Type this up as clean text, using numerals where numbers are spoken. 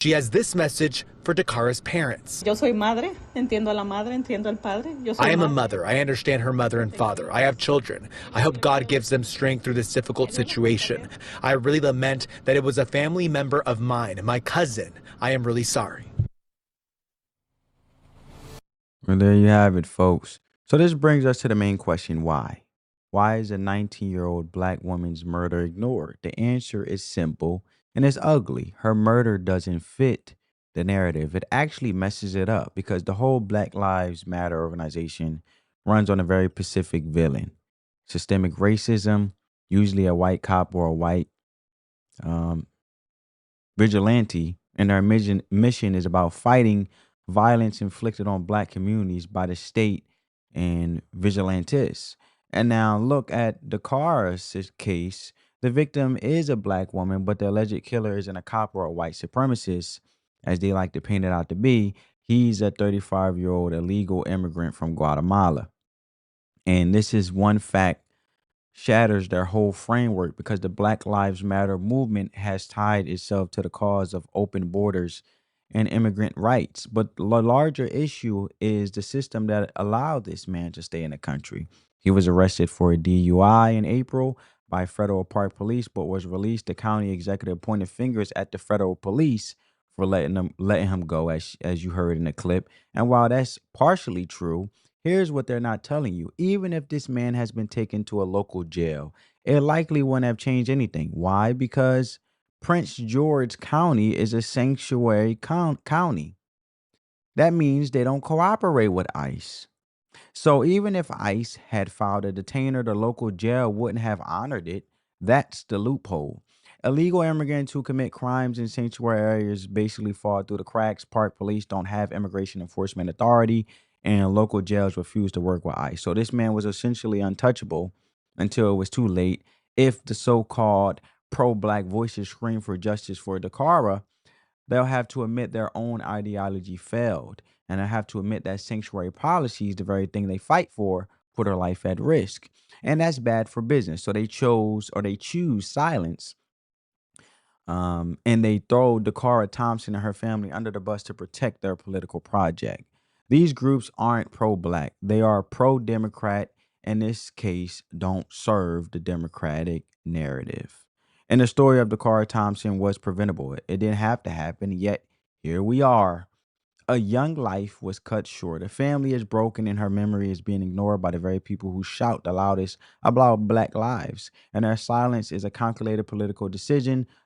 She has this message for Dakara's parents. Yo soy madre, entiendo a la madre, entiendo al padre. Yo soy I am a madre. mother. I understand her mother and father. I have children. I hope God gives them strength through this difficult situation. I really lament that it was a family member of mine, my cousin. I am really sorry. Well, there you have it, folks. So this brings us to the main question, why? Why is a 19-year-old black woman's murder ignored? The answer is simple and it's ugly. Her murder doesn't fit the narrative. It actually messes it up because the whole Black Lives Matter organization runs on a very specific villain. Systemic racism, usually a white cop or a white um, vigilante, and their mission is about fighting violence inflicted on black communities by the state and vigilantes. And now look at Dakara's case. The victim is a black woman, but the alleged killer isn't a cop or a white supremacist, as they like to paint it out to be. He's a 35-year-old illegal immigrant from Guatemala. And this is one fact shatters their whole framework because the Black Lives Matter movement has tied itself to the cause of open borders and immigrant rights. But the larger issue is the system that allowed this man to stay in the country. He was arrested for a DUI in April by federal park police, but was released. The county executive pointed fingers at the federal police for letting him go, as you heard in the clip. And while that's partially true, here's what they're not telling you. Even if this man has been taken to a local jail, it likely wouldn't have changed anything. Why? Because Prince George County is a sanctuary county. That means they don't cooperate with ICE. So even if ICE had filed a detainer, the local jail wouldn't have honored it. That's the loophole. Illegal immigrants who commit crimes in sanctuary areas basically fall through the cracks. Park police don't have immigration enforcement authority, and local jails refuse to work with ICE. So this man was essentially untouchable until it was too late. If the so-called pro-black voices scream for justice for Dakara, they'll have to admit their own ideology failed. And they'll have to admit that sanctuary policies, the very thing they fight for, put her life at risk. And that's bad for business. So they choose silence. And they throw Dara Thompson and her family under the bus to protect their political project. These groups aren't pro-black. They are pro-Democrat. In this case, don't serve the Democratic narrative. And the story of Dara Thompson was preventable. It didn't have to happen, yet here we are. A young life was cut short. A family is broken and her memory is being ignored by the very people who shout the loudest about black lives. And their silence is a calculated political decision